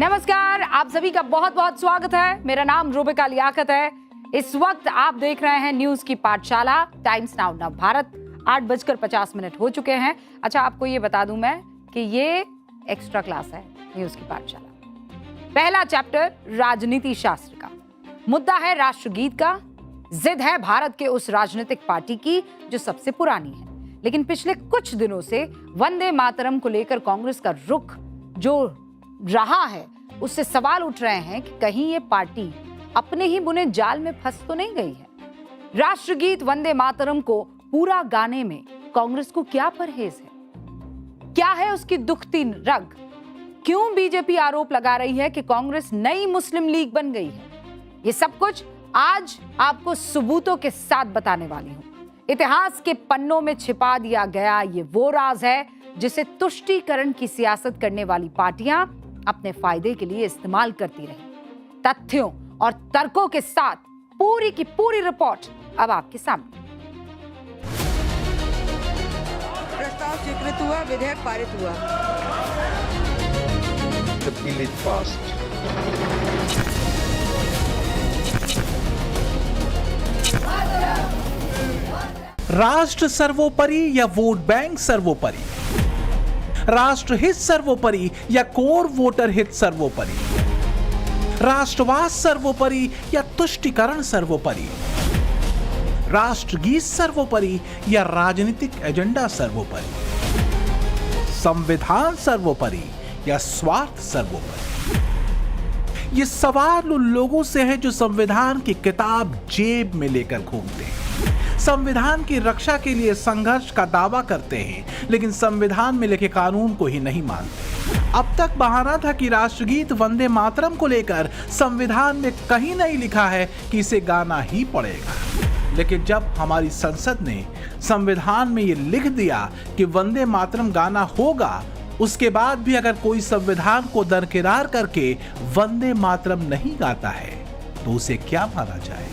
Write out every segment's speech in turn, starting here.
नमस्कार, आप सभी का बहुत बहुत स्वागत है। मेरा नाम रूबिका लियाकत है। इस वक्त आप देख रहे हैं न्यूज की पाठशाला, टाइम्स नाउ नव भारत। 8:50 हो चुके हैं। अच्छा, आपको ये बता दूं मैं कि ये एक्स्ट्रा क्लास है न्यूज की पाठशाला। पहला चैप्टर राजनीति शास्त्र का, मुद्दा है राष्ट्रगीत का। जिद है भारत के उस राजनीतिक पार्टी की जो सबसे पुरानी है, लेकिन पिछले कुछ दिनों से वंदे मातरम को लेकर कांग्रेस का रुख जो रहा है, उससे सवाल उठ रहे हैं कि कहीं ये पार्टी अपने ही बुने जाल में फंस तो नहीं गई है। राष्ट्रगीत वंदे मातरम को पूरा गाने में कांग्रेस को क्या परहेज है? क्या है उसकी दुखती रग? क्यों बीजेपी आरोप लगा रही है कि कांग्रेस नई मुस्लिम लीग बन गई है? ये सब कुछ आज आपको सबूतों के साथ बताने वाली हूं। इतिहास के पन्नों में छिपा दिया गया ये वो राज है जिसे तुष्टीकरण की सियासत करने वाली पार्टियां अपने फायदे के लिए इस्तेमाल करती रही। तथ्यों और तर्कों के साथ पूरी की पूरी रिपोर्ट अब आपके सामने। प्रस्ताव स्वीकृत हुआ, विधेयक पारित हुआ। The bill is passed. राष्ट्र सर्वोपरि या वोट बैंक सर्वोपरि, राष्ट्र हित सर्वोपरि या कोर वोटर हित सर्वोपरि, राष्ट्रवाद सर्वोपरि या तुष्टीकरण सर्वोपरि, राष्ट्रगीत सर्वोपरि या राजनीतिक एजेंडा सर्वोपरि, संविधान सर्वोपरि या स्वार्थ सर्वोपरि। ये सवाल उन लोगों से है जो संविधान की किताब जेब में लेकर घूमते हैं, संविधान की रक्षा के लिए संघर्ष का दावा करते हैं, लेकिन संविधान में लिखे कानून को ही नहीं मानते। अब तक बहाना था कि राष्ट्रगीत वंदे मातरम को लेकर संविधान में कहीं नहीं लिखा है कि इसे गाना ही पड़ेगा, लेकिन जब हमारी संसद ने संविधान में ये लिख दिया कि वंदे मातरम गाना होगा, उसके बाद भी अगर कोई संविधान को दरकिरार करके वंदे मातरम नहीं गाता है तो उसे क्या माना जाए?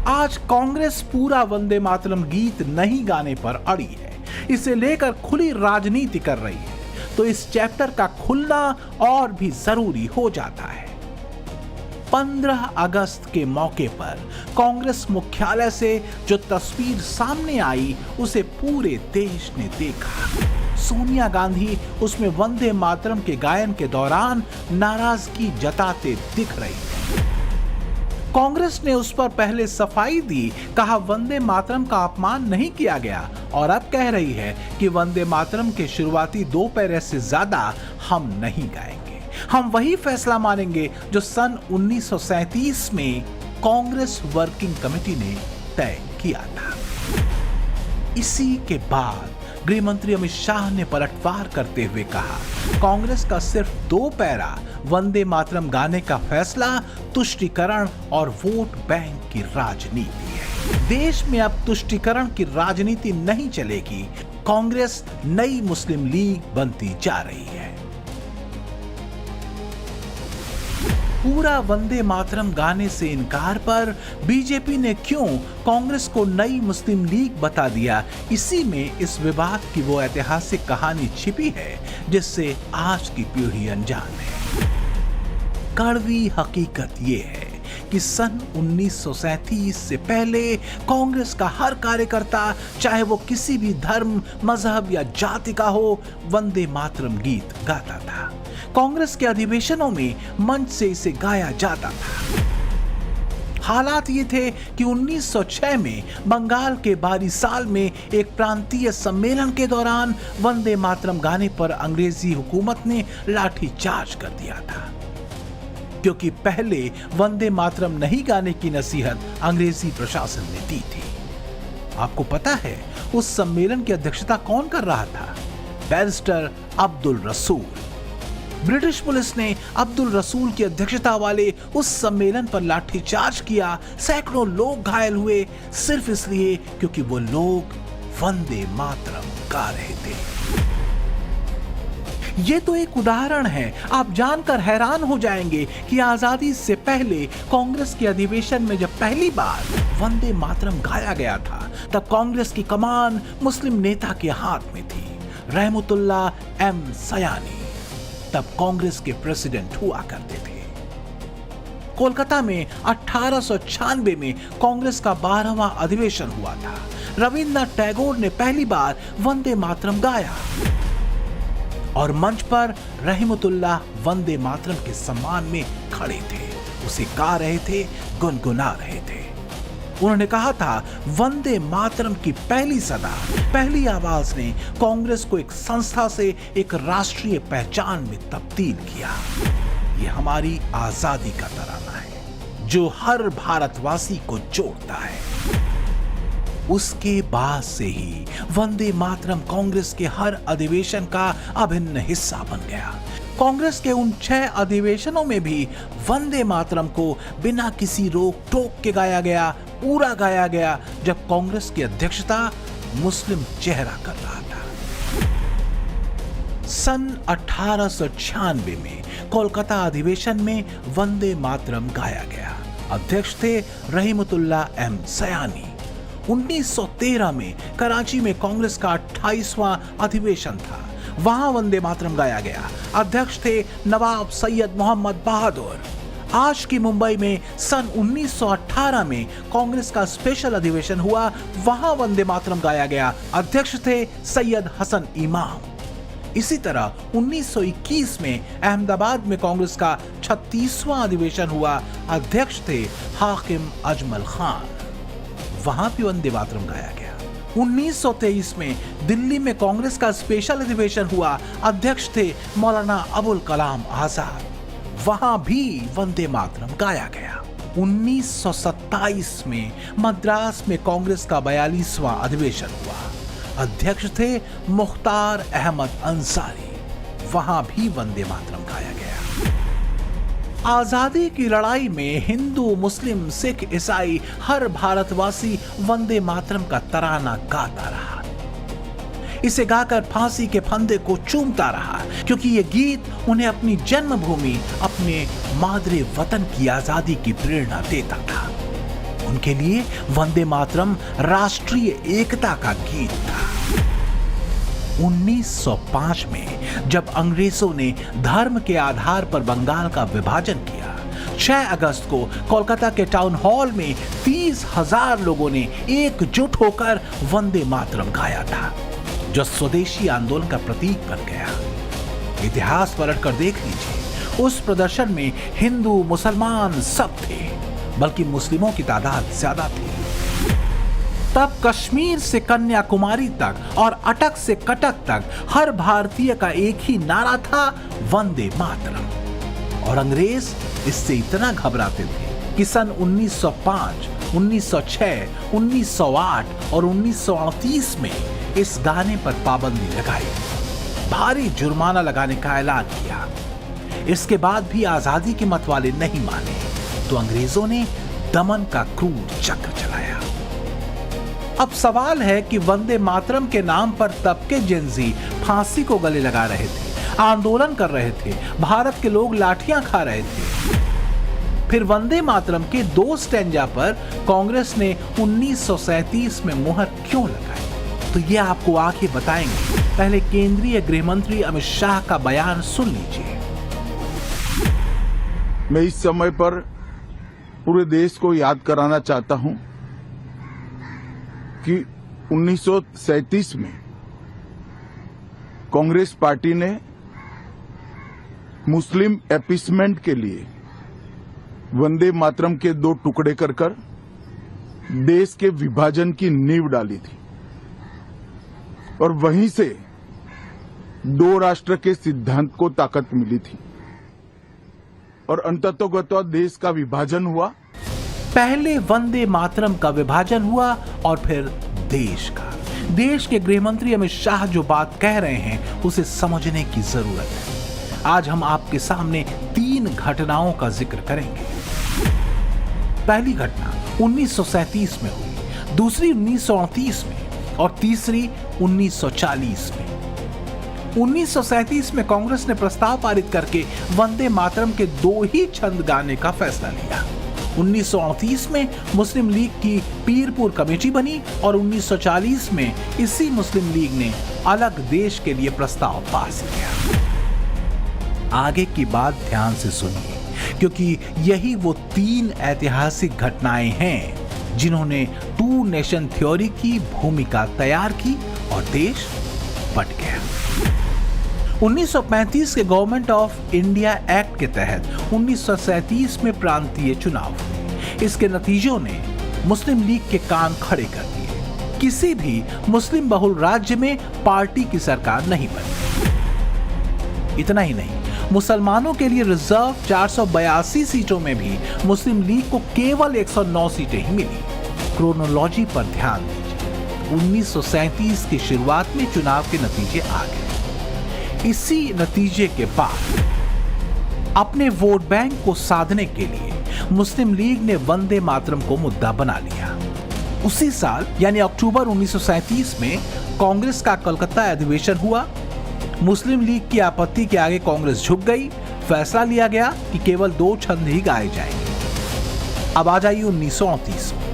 आज कांग्रेस पूरा वंदे मातरम गीत नहीं गाने पर अड़ी है, इसे लेकर खुली राजनीति कर रही है, तो इस चैप्टर का खुलना और भी जरूरी हो जाता है। 15 अगस्त के मौके पर कांग्रेस मुख्यालय से जो तस्वीर सामने आई उसे पूरे देश ने देखा। सोनिया गांधी उसमें वंदे मातरम के गायन के दौरान नाराजगी जताते दिख रही है। कांग्रेस ने उस पर पहले सफाई दी, कहा वंदे मातरम का अपमान नहीं किया गया, और अब कह रही है कि वंदे मातरम के शुरुआती 2 पैरे से ज्यादा हम नहीं गाएंगे। हम वही फैसला मानेंगे जो सन 1937 में कांग्रेस वर्किंग कमेटी ने तय किया था। इसी के बाद गृह मंत्री अमित शाह ने पलटवार करते हुए कहा, कांग्रेस का सिर्फ 2 पैरा वंदे मातरम गाने का फैसला तुष्टीकरण और वोट बैंक की राजनीति है। देश में अब तुष्टीकरण की राजनीति नहीं चलेगी। कांग्रेस नई मुस्लिम लीग बनती जा रही है। पूरा वंदे मातरम गाने से इनकार पर बीजेपी ने क्यों कांग्रेस को नई मुस्लिम लीग बता दिया, इसी में इस विवाद की वो ऐतिहासिक कहानी छिपी है जिससे आज की पीढ़ी अनजान है। कड़वी हकीकत ये है कि सन 1937 से पहले कांग्रेस का हर कार्यकर्ता, चाहे वो किसी भी धर्म, मजहब या जाति का हो, वंदे मातरम गीत गाता था। कांग्रेस के अधिवेशनों में मंच से इसे गाया जाता था। हालात ये थे कि 1906 में बंगाल के बारिसाल में एक प्रांतीय सम्मेलन के दौरान वंदे मातरम गाने पर अंग्रेजी हुकूमत ने लाठीचार्ज कर दिया था, क्योंकि पहले वंदे मातरम नहीं गाने की नसीहत अंग्रेजी प्रशासन ने दी थी। आपको पता है उस सम्मेलन की अध्यक्षता कौन कर रहा था? बैरिस्टर अब्दुल रसूल। ब्रिटिश पुलिस ने अब्दुल रसूल की अध्यक्षता वाले उस सम्मेलन पर लाठीचार्ज किया। सैकड़ों लोग घायल हुए सिर्फ इसलिए क्योंकि वो लोग वंदे मातरम गा रहे थे। ये तो एक उदाहरण है। आप जानकर हैरान हो जाएंगे कि आजादी से पहले कांग्रेस के अधिवेशन में जब पहली बार वंदे मातरम गाया गया था, तब कांग्रेस की कमान मुस्लिम नेता के हाथ में थी, रहमतुल्लाह एम सयानी। तब कांग्रेस के प्रेसिडेंट हुआ करते थे। कोलकाता में 1896 में कांग्रेस का 12वां अधिवेशन हुआ था। रविन्द्रनाथ टैगोर ने पहली बार वंदे मातरम गाया और मंच पर रहमतुल्लाह वंदे मातरम के सम्मान में खड़े थे, उसे गा रहे थे, गुनगुना रहे थे। उन्होंने कहा था, वंदे मातरम की पहली सदा, पहली आवाज ने कांग्रेस को एक संस्था से एक राष्ट्रीय पहचान में तब्दील किया। ये हमारी आजादी का तराना है जो हर भारतवासी को जोड़ता है। उसके बाद से ही वंदे मातरम कांग्रेस के हर अधिवेशन का अभिन्न हिस्सा बन गया। कांग्रेस के उन 6 अधिवेशनों में भी वंदे मातरम को बिना किसी रोक टोक के गाया गया, पूरा गाया गया, जब कांग्रेस की अध्यक्षता मुस्लिम चेहरा कर रहा था। सन 1896 में कोलकाता अधिवेशन में वंदे मातरम गाया गया। अध्यक्ष थे रहमतुल्लाह एम सयानी। 1913 में कराची में कांग्रेस का 28वां अधिवेशन था, वहां वंदे मातरम गाया गया। अध्यक्ष थे नवाब सैयद मोहम्मद बहादुर। आज की मुंबई में सन 1918 में कांग्रेस का स्पेशल अधिवेशन हुआ, वहां वंदे मातरम गाया गया। अध्यक्ष थे सैयद हसन इमाम। इसी तरह 1921 में अहमदाबाद में कांग्रेस का 36वां अधिवेशन हुआ, अध्यक्ष थे हाकिम अजमल खान, वहां भी वंदे मातरम गाया गया। 1923 में दिल्ली में कांग्रेस का स्पेशल अधिवेशन हुआ, अध्यक्ष थे मौलाना अबुल कलाम आजाद, वहां भी वंदे मातरम गाया गया। 1927 में मद्रास में कांग्रेस का 42वां अधिवेशन हुआ, अध्यक्ष थे मुख्तार अहमद अंसारी, वहां भी वंदे मातरम गाया गया। आजादी की लड़ाई में हिंदू, मुस्लिम, सिख, ईसाई हर भारतवासी वंदे मातरम का तराना गाता रहा। इसे गाकर फांसी के फंदे को चूमता रहा, क्योंकि यह गीत उन्हें अपनी जन्मभूमि, अपने मादरे वतन की आजादी की प्रेरणा देता था। उनके लिए वंदे मातरम राष्ट्रीय एकता का गीत था। 1905 में जब अंग्रेजों ने धर्म के आधार पर बंगाल का विभाजन किया, 6 अगस्त को कोलकाता के टाउन हॉल में 30,000 लोगों ने एकजुट होकर वंदे मातरम गाया था, जो स्वदेशी आंदोलन का प्रतीक बन गया। इतिहास पलटकर देख लीजिए, उस प्रदर्शन में हिंदू, मुसलमान सब थे, बल्कि मुस्लिमों की तादाद ज्यादा थी। तब कश्मीर से कन्याकुमारी तक और अटक से कटक तक हर भारतीय का एक ही नारा था, वंदे मातरम। और अंग्रेज इससे इतना घबराते थे कि सन 1905, 1906, 1908 और 1938 में इस गाने पर पाबंदी लगाई, भारी जुर्माना लगाने का ऐलान किया। इसके बाद भी आजादी के मतवाले नहीं माने, तो अंग्रेजों ने दमन का क्रूर चक्र चलाया। अब सवाल है कि वंदे मातरम के नाम पर तब के जेनजी फांसी को गले लगा रहे थे, आंदोलन कर रहे थे, भारत के लोग लाठियां खा रहे थे। फिर वंदे मातरम के 2 स्टैंजा पर कांग्रेस ने 1937 में मुहर क्यों लगाई, तो ये आपको आगे बताएंगे। पहले केंद्रीय गृह मंत्री अमित शाह का बयान सुन लीजिए। मैं इस समय पर पूरे देश को याद कराना चाहता हूं कि 1937 में कांग्रेस पार्टी ने मुस्लिम अपीसमेंट के लिए वंदे मातरम के 2 टुकड़े कर देश के विभाजन की नींव डाली थी, और वहीं से 2 राष्ट्र के सिद्धांत को ताकत मिली थी, और अंततोगत्वा देश का विभाजन हुआ। पहले वंदे मातरम का विभाजन हुआ और फिर देश का। देश के गृह मंत्री अमित शाह जो बात कह रहे हैं उसे समझने की जरूरत है। आज हम आपके सामने 3 घटनाओं का जिक्र करेंगे। पहली घटना 1937 में हुई, दूसरी 1938 में और तीसरी 1940 में। 1937 में कांग्रेस ने प्रस्ताव पारित करके वंदे मातरम के 2 ही छंद गाने का फैसला लिया। 1938 में मुस्लिम लीग की पीरपुर कमेटी बनी और 1940 में इसी मुस्लिम लीग ने अलग देश के लिए प्रस्ताव पास किया। आगे की बात ध्यान से सुनिए, क्योंकि यही वो 3 ऐतिहासिक घटनाएं हैं जिन्होंने टू नेशन थ्योरी की भूमिका तैयार की और देश बट गया। 1935 के गवर्नमेंट ऑफ इंडिया एक्ट के तहत 1937 में प्रांतीय चुनाव हुए। इसके नतीजों ने मुस्लिम लीग के कान खड़े कर दिए। किसी भी मुस्लिम बहुल राज्य में पार्टी की सरकार नहीं बनी। इतना ही नहीं, मुसलमानों के लिए रिजर्व 482 सीटों में भी मुस्लिम लीग को केवल 109 सीटें ही मिली। क्रोनोलॉजी पर ध्यान दीजिए। 1937 की शुरुआत में चुनाव के नतीजे आ गए। इसी नतीजे के बाद अपने वोट बैंक को साधने के लिए मुस्लिम लीग ने वंदे मातरम को मुद्दा बना लिया। उसी साल यानी अक्टूबर 1937 में कांग्रेस का कलकत्ता अधिवेशन हुआ। मुस्लिम लीग की आपत्ति के आगे कांग्रेस झुक गई। फैसला लिया गया कि केवल 2 छंद ही गाए जाएंगे। अब आ जाइए 1938 में।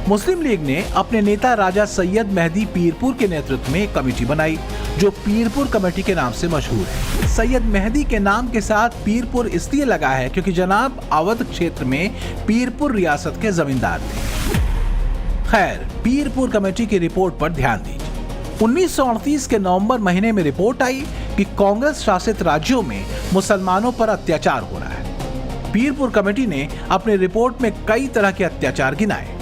मुस्लिम लीग ने अपने नेता राजा सैयद मेहदी पीरपुर के नेतृत्व में एक कमेटी बनाई जो पीरपुर कमेटी के नाम से मशहूर है। सैयद मेहदी के नाम के साथ पीरपुर इसलिए लगा है क्योंकि जनाब अवध क्षेत्र में पीरपुर रियासत के जमींदार थे। खैर, पीरपुर कमेटी की रिपोर्ट पर ध्यान दीजिए। 1938 के नवंबर महीने में रिपोर्ट आई कि कांग्रेस शासित राज्यों में मुसलमानों पर अत्याचार हो रहा है। पीरपुर कमेटी ने अपनी रिपोर्ट में कई तरह के अत्याचार गिनाए।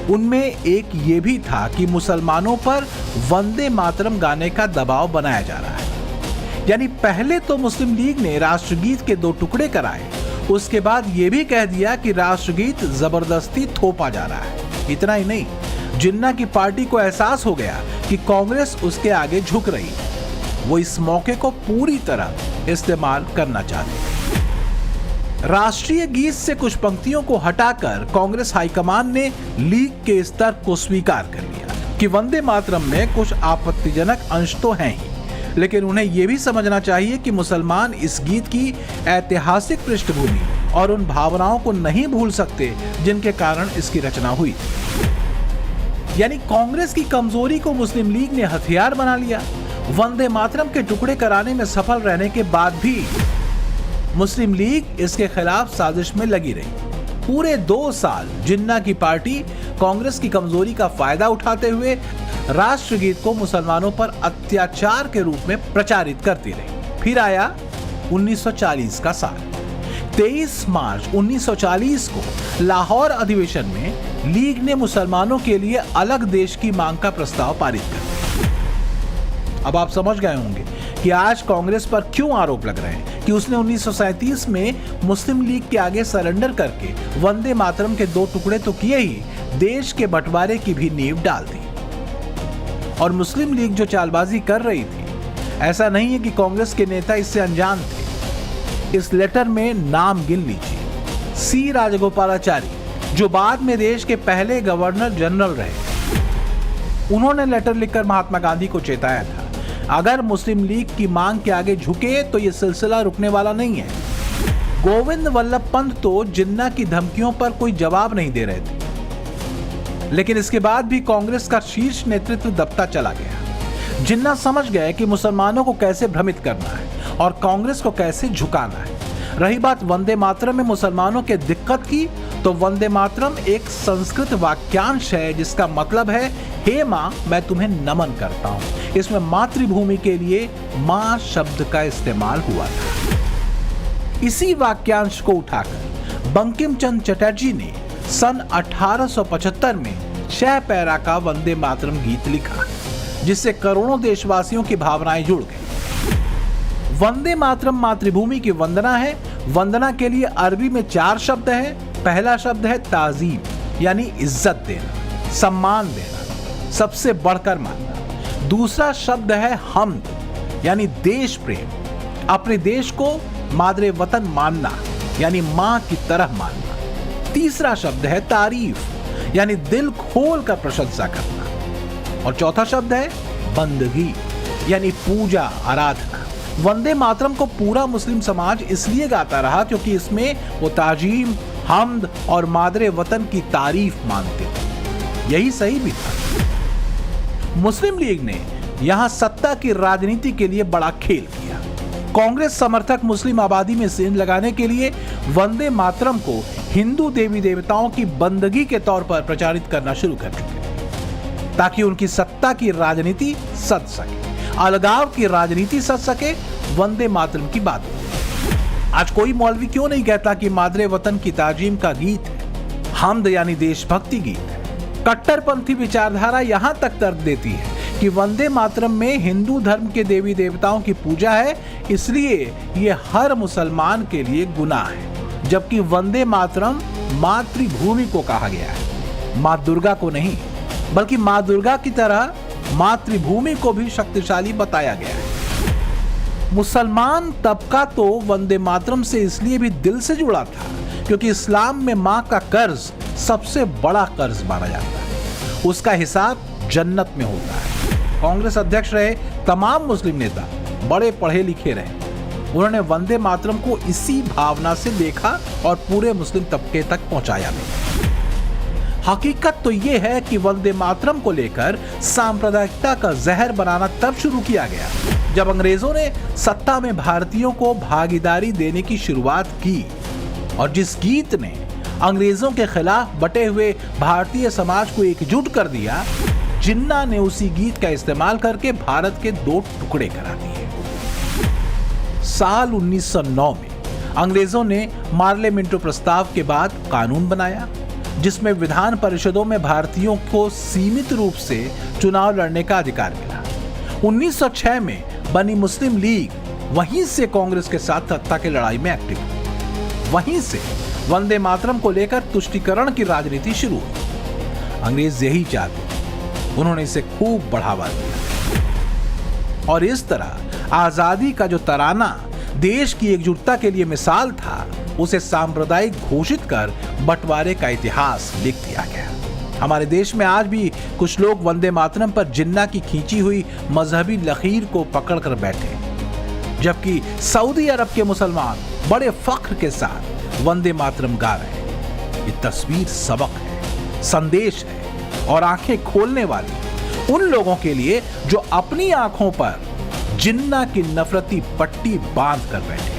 उनमें एक ये भी था कि मुसलमानों पर वंदे मातरम गाने का दबाव बनाया जा रहा है। यानी पहले तो मुस्लिम लीग ने राष्ट्रगीत के 2 टुकड़े कराए, उसके बाद ये भी कह दिया कि राष्ट्रगीत जबरदस्ती थोपा जा रहा है। इतना ही नहीं, जिन्ना की पार्टी को एहसास हो गया कि कांग्रेस उसके आगे झुक रही है। वो इस मौके को पूरी तरह इस्तेमाल करना चाहते हैं। राष्ट्रीय गीत से कुछ पंक्तियों को हटाकर कांग्रेस हाईकमान ने लीग के स्तर को स्वीकार कर लिया कि वंदे मातरम में कुछ आपत्तिजनक अंश तो हैं ही, लेकिन उन्हें यह भी समझना चाहिए कि मुसलमान इस गीत की ऐतिहासिक पृष्ठभूमि और उन भावनाओं को नहीं भूल सकते जिनके कारण इसकी रचना हुई। यानी कांग्रेस की कमजोरी को मुस्लिम लीग ने हथियार बना लिया। वंदे मातरम के टुकड़े कराने में सफल रहने के बाद भी मुस्लिम लीग इसके खिलाफ साजिश में लगी रही। पूरे 2 साल जिन्ना की पार्टी कांग्रेस की कमजोरी का फायदा उठाते हुए राष्ट्रगीत को मुसलमानों पर अत्याचार के रूप में प्रचारित करती रही। फिर आया 1940 का साल। 23 मार्च 1940 को लाहौर अधिवेशन में लीग ने मुसलमानों के लिए अलग देश की मांग का प्रस्ताव पारित कर दिया। अब आप समझ गए होंगे कि आज कांग्रेस पर क्यों आरोप लग रहे हैं कि उसने 1937 में मुस्लिम लीग के आगे सरेंडर करके वंदे मातरम के 2 टुकड़े तो किए ही, देश के बंटवारे की भी नींव डाल दी। और मुस्लिम लीग जो चालबाजी कर रही थी, ऐसा नहीं है कि कांग्रेस के नेता इससे अनजान थे। इस लेटर में नाम गिन लीजिए। सी राजगोपालाचारी, जो बाद में देश के पहले गवर्नर जनरल रहे, उन्होंने लेटर लिखकर महात्मा गांधी को चेताया था, अगर मुस्लिम लीग की मांग के आगे झुके तो यह सिलसिला रुकने वाला नहीं है। गोविंद वल्लभ पंत तो जिन्ना की धमकियों पर कोई जवाब नहीं दे रहे थे, लेकिन इसके बाद भी कांग्रेस का शीर्ष नेतृत्व दबता चला गया। जिन्ना समझ गए कि मुसलमानों को कैसे भ्रमित करना है और कांग्रेस को कैसे झुकाना है। रही बात वंदे मातरम में मुसलमानों के दिक्कत की, तो वंदे मातरम एक संस्कृत वाक्यांश है जिसका मतलब है, हे मां मैं तुम्हें नमन करता हूं। इसमें मातृभूमि के लिए मां शब्द का इस्तेमाल हुआ था। इसी वाक्यांश को उठाकर बंकिम चंद्र चटर्जी ने सन 1875 में 6 पैरा का वंदे मातरम गीत लिखा, जिससे करोड़ों देशवासियों की भावनाएं जुड़ गई। वंदे मातरम मातृभूमि की वंदना है। वंदना के लिए अरबी में 4 शब्द हैं। पहला शब्द है ताजीम, यानी इज्जत देना, सम्मान देना, सबसे बढ़कर मानना। दूसरा शब्द है हमद, यानी देश प्रेम, अपने देश को मादरे वतन मानना, यानी मां की तरह मानना। तीसरा शब्द है तारीफ, यानी दिल खोल कर प्रशंसा करना। और चौथा शब्द है बंदगी, यानी पूजा आराधना। वंदे मातरम को पूरा मुस्लिम समाज इसलिए गाता रहा क्योंकि इसमें वो ताजीम, हमद और मादरे वतन की तारीफ मानते थे। यही सही भी था। मुस्लिम लीग ने यहां सत्ता की राजनीति के लिए बड़ा खेल किया। कांग्रेस समर्थक मुस्लिम आबादी में सेंध लगाने के लिए वंदे मातरम को हिंदू देवी देवताओं की बंदगी के तौर पर प्रचारित करना शुरू कर चुके हैं, ताकि उनकी सत्ता की राजनीति सध सके, अलगाव की राजनीति सध सके। वंदे मातरम की बात आज कोई मौलवी क्यों नहीं कहता कि मादरे वतन की ताजीम का गीत है, हमद यानी देशभक्ति गीत है। कट्टरपंथी विचारधारा यहां तक तर्क देती है कि वंदे मातरम में हिंदू धर्म के देवी देवताओं की पूजा है, इसलिए ये हर मुसलमान के लिए गुनाह है। जबकि वंदे मातरम मातृभूमि को कहा गया है, मां दुर्गा को नहीं, बल्कि मां दुर्गा की तरह मातृभूमि को भी शक्तिशाली बताया गया है। मुसलमान तबका तो वंदे मातरम से इसलिए भी दिल से जुड़ा था क्योंकि इस्लाम में मां का कर्ज सबसे बड़ा कर्ज माना जाता है, उसका हिसाब जन्नत में होता है। कांग्रेस अध्यक्ष रहे तमाम मुस्लिम नेता बड़े पढ़े लिखे रहे, उन्होंने वंदे मातरम को इसी भावना से देखा और पूरे मुस्लिम तबके तक पहुंचाया भी। हकीकत तो यह है कि वंदे मातरम को लेकर सांप्रदायिकता का जहर बनाना तब शुरू किया गया जब अंग्रेजों ने सत्ता में भारतीयों को भागीदारी देने की शुरुआत की, और जिस गीत ने अंग्रेजों के खिलाफ बटे हुए भारतीय समाज को एकजुट कर दिया, जिन्ना ने उसी गीत का इस्तेमाल करके भारत के 2 टुकड़े करा दिए। साल 1909 में अंग्रेजों ने मार्लेमेंटो प्रस्ताव के बाद कानून बनाया, जिसमें विधान परिषदों में भारतीयों को सीमित रूप से चुनाव लड़ने का अधिकार मिला। 1906 में बनी मुस्लिम लीग वहीं से कांग्रेस के साथ सत्ता की लड़ाई में एक्टिव हुई। वहीं से वंदे मातरम को लेकर तुष्टीकरण की राजनीति शुरू हुई। अंग्रेज यही चाहते, उन्होंने इसे खूब बढ़ावा दिया और इस तरह आजादी का जो तराना देश की एकजुटता के लिए मिसाल था, उसे सांप्रदायिक घोषित कर बंटवारे का इतिहास लिख दिया गया। हमारे देश में आज भी कुछ लोग वंदे मातरम पर जिन्ना की खींची हुई मजहबी लकीर को पकड़कर बैठे, जबकि सऊदी अरब के मुसलमान बड़े फख्र के साथ वंदे मातरम गा रहे हैं। ये तस्वीर सबक है, संदेश है और आंखें खोलने वाली उन लोगों के लिए जो अपनी आंखों पर जिन्ना की नफरती पट्टी बांध कर बैठे।